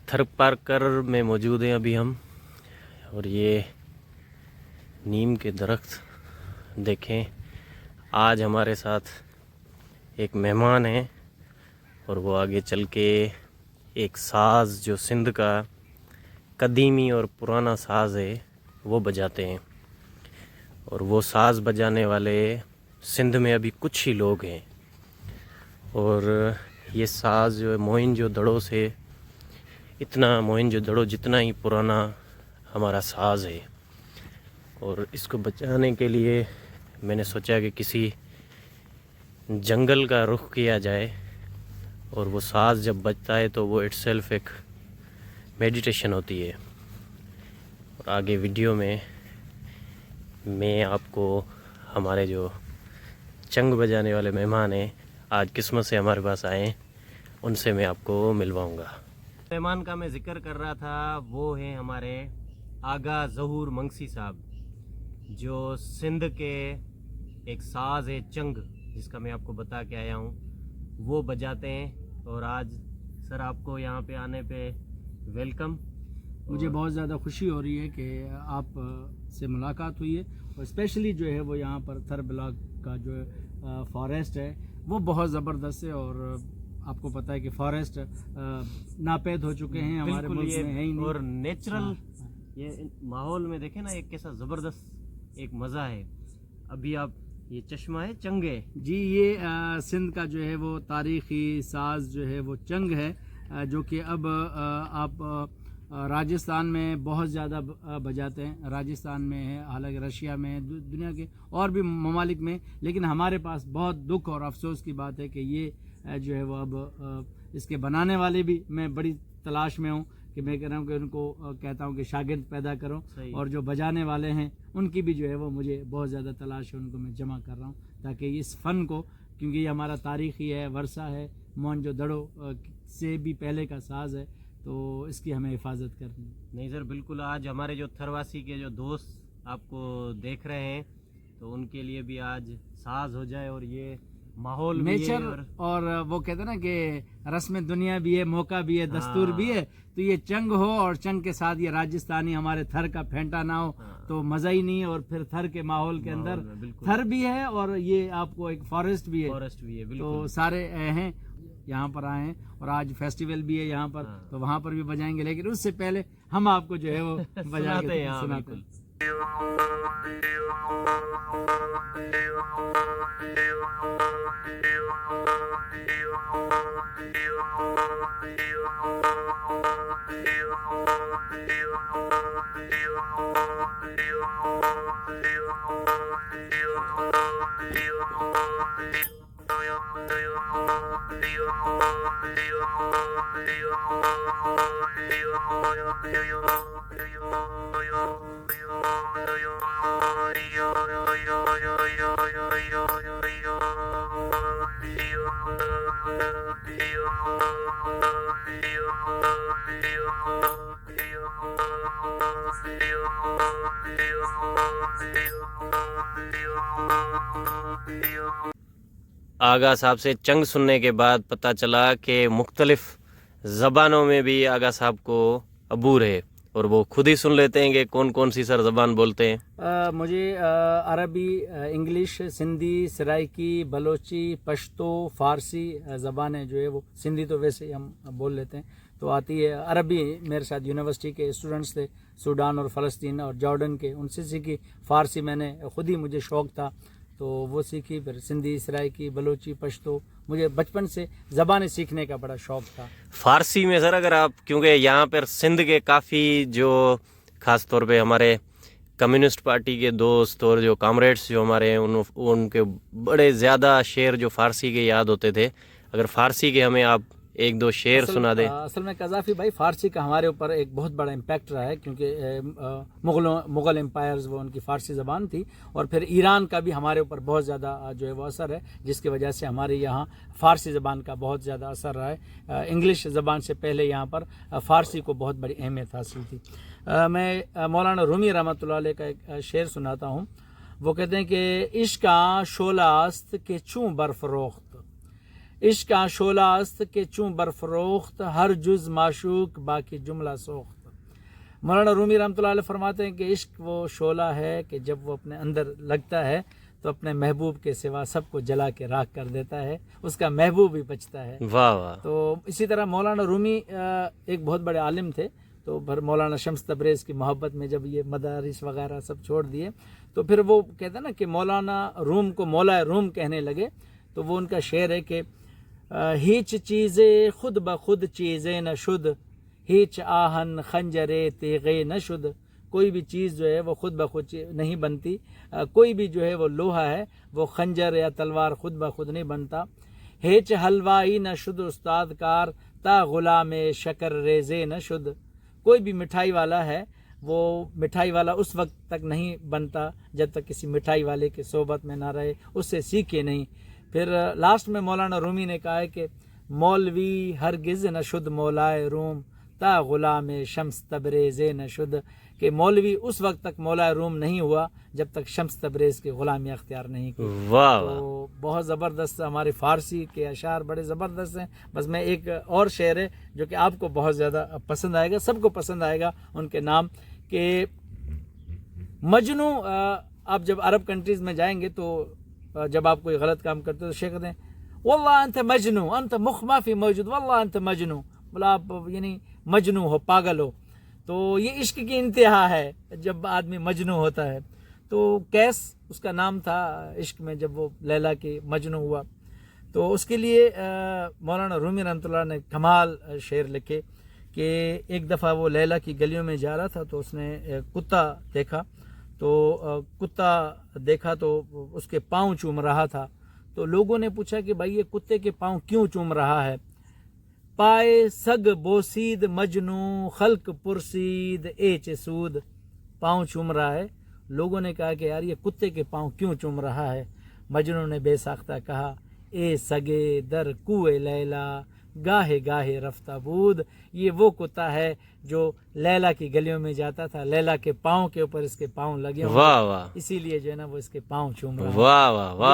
تھر Parker میں موجود ہیں ابھی ہم، اور یہ نیم کے درخت دیکھیں. آج ہمارے ساتھ ایک مہمان ہیں اور وہ آگے چل کے ایک ساز جو سندھ کا قدیمی اور پرانا ساز ہے وہ بجاتے ہیں. اور وہ ساز بجانے والے سندھ میں ابھی کچھ ہی لوگ ہیں. اور یہ ساز جو ہے موہنجو دڑو سے اتنا موہنجو دڑو جتنا ہی پرانا ہمارا ساز ہے. اور اس کو بچانے کے لیے میں نے سوچا کہ کسی جنگل کا رخ کیا جائے. اور وہ ساز جب بجتا ہے تو وہ اٹ سیلف ایک میڈیٹیشن ہوتی ہے. اور آگے ویڈیو میں آپ کو ہمارے جو چنگ بجانے والے مہمان ہیں آج قسمت سے ہمارے پاس آئے ہیں، ان سے میں آپ کو ملواؤں گا. مہمان کا میں ذکر کر رہا تھا وہ ہیں ہمارے آغا ظہور منگسی صاحب، جو سندھ کے ایک ساز ہے چنگ جس کا میں آپ کو بتا کے آیا ہوں، وہ بجاتے ہیں. اور آج سر آپ کو یہاں پہ آنے پہ ویلکم. مجھے بہت زیادہ خوشی ہو رہی ہے کہ آپ سے ملاقات ہوئی ہے، اور اسپیشلی جو ہے وہ یہاں پر تھر بلاک کا جو فارسٹ ہے وہ بہت زبردست ہے. اور آپ کو پتہ ہے کہ فارسٹ ناپید ہو چکے ہیں ہمارے ملک میں، ہے ہی نہیں. اور نیچرل یہ ماحول میں دیکھیں نا ایک کیسا زبردست ایک مزہ ہے. ابھی آپ یہ چشمہ ہے چنگ ہے جی، یہ سندھ کا جو ہے وہ تاریخی ساز جو ہے وہ چنگ ہے، جو کہ اب آپ راجستھان میں بہت زیادہ بجاتے ہیں. راجستھان میں ہے، حالانکہ رشیا میں ہے، دنیا کے اور بھی ممالک میں. لیکن ہمارے پاس بہت دکھ اور افسوس کی بات ہے کہ یہ جو ہے وہ اب اس کے بنانے والے بھی میں بڑی تلاش میں ہوں کہ میں کہہ رہا ہوں کہ ان کو کہتا ہوں کہ شاگرد پیدا کرو. اور جو بجانے والے ہیں ان کی بھی جو ہے وہ مجھے بہت زیادہ تلاش ہے، ان کو میں جمع کر رہا ہوں تاکہ اس فن کو، کیونکہ یہ ہمارا تاریخی ہے، ورثہ ہے، موہنجو دڑو سے بھی پہلے کا ساز ہے، تو اس کی ہمیں حفاظت کرنی ہے. نہیں سر بالکل. آج ہمارے جو تھرواسی کے جو دوست آپ کو دیکھ رہے ہیں تو ان کے لیے بھی آج ساز ہو جائے اور یہ ماحول بھی ہے. نیچر اور وہ کہتے ہیں نا کہ رسم دنیا بھی ہے، موقع بھی ہے، دستور بھی ہے. تو یہ چنگ ہو اور چنگ کے ساتھ یہ راجستھانی ہمارے تھر کا پھینٹا نہ ہو تو مزہ ہی نہیں. اور پھر تھر کے ماحول کے اندر تھر بھی ہے اور یہ آپ کو ایک فارسٹ بھی ہے. تو سارے ہیں یہاں پر آئے ہیں، اور آج فیسٹیول بھی ہے یہاں پر، تو وہاں پر بھی بجائیں گے. لیکن اس سے پہلے ہم آپ کو جو ہے وہ بجا کے سناتے ہیں. آغا صاحب سے چنگ سننے کے بعد پتہ چلا کہ مختلف زبانوں میں بھی آغا صاحب کو عبور ہے، اور وہ خود ہی سن لیتے ہیں کہ کون کون سی سر زبان بولتے ہیں. مجھے عربی، انگلش، سندھی، سرائکی، بلوچی، پشتو، فارسی زبانیں جو ہے وہ، سندھی تو ویسے ہی ہم بول لیتے ہیں تو آتی ہے. عربی میرے ساتھ یونیورسٹی کے اسٹوڈنٹس تھے، سوڈان اور فلسطین اور جارڈن کے، ان سے سیکھی. فارسی میں نے خود ہی، مجھے شوق تھا تو وہ سیکھی. پھر سندھی، سرائکی، بلوچی، پشتو، مجھے بچپن سے زبانیں سیکھنے کا بڑا شوق تھا. فارسی میں سر اگر آپ، کیونکہ یہاں پر سندھ کے کافی جو خاص طور پہ ہمارے کمیونسٹ پارٹی کے دوست اور جو کامریڈس جو ہمارے ہیں ان کے بڑے زیادہ شعر جو فارسی کے یاد ہوتے تھے. اگر فارسی کے ہمیں آپ ایک دو شعر سنا دیں. اصل میں قذافی بھائی، فارسی کا ہمارے اوپر ایک بہت بڑا امپیکٹ رہا ہے، کیونکہ مغل امپائرز وہ ان کی فارسی زبان تھی. اور پھر ایران کا بھی ہمارے اوپر بہت زیادہ جو ہے وہ اثر ہے، جس کی وجہ سے ہمارے یہاں فارسی زبان کا بہت زیادہ اثر رہا ہے. انگلش زبان سے پہلے یہاں پر فارسی کو بہت بڑی اہمیت حاصل تھی. میں مولانا رومی رحمۃ اللہ علیہ کا ایک شعر سناتا ہوں. وہ کہتے ہیں کہ عشق شعلہ است کہ چوں برفروخت، عشق شعلہ است کہ چوں برفروخت ہر جز معشوق باقی جملہ سوخت. مولانا رومی رحمۃ اللہ علیہ فرماتے ہیں کہ عشق وہ شعلہ ہے کہ جب وہ اپنے اندر لگتا ہے تو اپنے محبوب کے سوا سب کو جلا کے راکھ کر دیتا ہے، اس کا محبوب بھی بچتا ہے. واہ واہ. تو اسی طرح مولانا رومی ایک بہت بڑے عالم تھے، تو پھر مولانا شمس تبریز کی محبت میں جب یہ مدارس وغیرہ سب چھوڑ دیے تو پھر وہ کہتے ہیں نا کہ مولانا روم کو مولا روم کہنے لگے. تو وہ ان کا شعر ہے کہ ہیچ چیزیں خود بخود چیزیں نہ شد، ہیچ آہن خنجرے تیغے نہ شد. کوئی بھی چیز جو ہے وہ خود بخود نہیں بنتی، کوئی بھی جو ہے وہ لوہا ہے وہ خنجر یا تلوار خود بخود نہیں بنتا. ہیچ حلوائی نہ شد استاد کار تا غلام شکر ریزے نہ شد. کوئی بھی مٹھائی والا ہے وہ مٹھائی والا اس وقت تک نہیں بنتا جب تک کسی مٹھائی والے کے صحبت میں نہ رہے، اس سے سیکھے نہیں. پھر لاسٹ میں مولانا رومی نے کہا ہے کہ مولوی ہرگز نہ شد مولائے روم تا غلام شمس تبریز نہ شد. کہ مولوی اس وقت تک مولا روم نہیں ہوا جب تک شمس تبریز کی غلامی اختیار نہیں کی. واہ. تو بہت زبردست ہمارے فارسی کے اشعار بڑے زبردست ہیں. بس میں ایک اور شعر ہے جو کہ آپ کو بہت زیادہ پسند آئے گا، سب کو پسند آئے گا ان کے نام، کہ مجنوں. آپ جب عرب کنٹریز میں جائیں گے تو جب آپ کوئی غلط کام کرتے تو شیخ کہتے ہیں واللہ انت مجنوں انت مخ ما فی موجود واللہ انت مجنوں، بولا آپ یعنی مجنوں ہو، پاگل ہو. تو یہ عشق کی انتہا ہے جب آدمی مجنوں ہوتا ہے. تو کیس اس کا نام تھا عشق میں جب وہ لیلا کے مجنوں ہوا. تو اس کے لیے مولانا رومی رحمۃ اللہ نے کمال شعر لکھے کہ ایک دفعہ وہ لیلا کی گلیوں میں جا رہا تھا تو اس نے کتا دیکھا. تو کتا دیکھا تو اس کے پاؤں چوم رہا تھا. تو لوگوں نے پوچھا کہ بھائی یہ کتے کے پاؤں کیوں چوم رہا ہے؟ پائے سگ بوسید مجنوں خلق پرسید ایچ سود. پاؤں چوم رہا ہے. لوگوں نے کہا کہ یار یہ کتے کے پاؤں کیوں چوم رہا ہے؟ مجنوں نے بے ساختہ کہا اے سگے در کوئے لیلا گاہے گاہے رفتہ بود. یہ وہ کتا ہے جو لیلا کی گلیوں میں جاتا تھا، لیلا کے پاؤں کے اوپر اس کے پاؤں لگے، واہ واہ. اسی لیے جو ہے نا وہ اس کے پاؤں چوم رہا ہے. واہ واہ واہ.